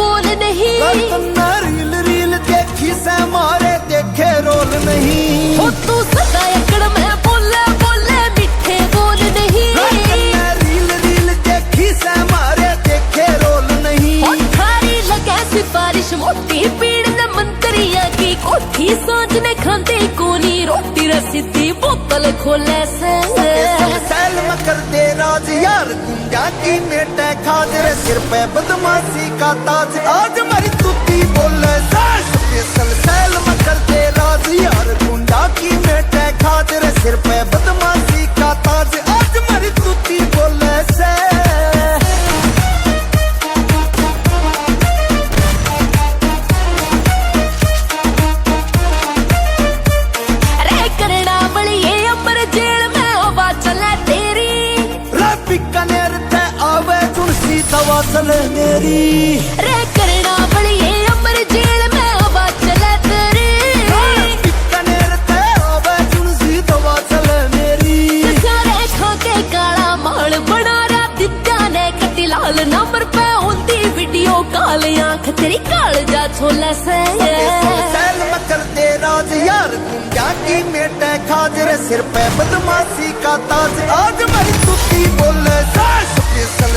बोल नहीं। Reel reel देखी से मारे देखे रोल नहीं। हो तू सदा एकड़ में बोले बोले मिठे बोल नहीं। रील रील देखी से मारे देखे रोल नहीं। हो थारी लगे सिफारिश मोटी पीड़ न मंत्रिया की कोठी सोचने खाते कोनी रोटी रसीदी बोतल खोले से सैल मकर दे राज यार गुंजा की मेटे खाज रे सिर पे बदमाशी का ताज आज मेरी तुती बोले स्पेशल सैल मकर दे राज यार गुंजा की मेटे खाज रे सिर पे बदमाशी का ताज आज मेरी तुती बोले से हवा चले मेरी रे करना बड़िए अमर जेल में हवा चले तेरी। बीकानेर ते आवे चुनसी हवा चले मेरी। सारे खाके काला माल बना रहा दित्या ने कटी लाल नंबर पे होती वीडियो कॉल आंख तेरी काल जा छोले से सैल मकर दे राज यार गुंजा की मेटे खाज रे सिर पे बदमाशी का ताज आज मेरी तुती बोले स्पेशल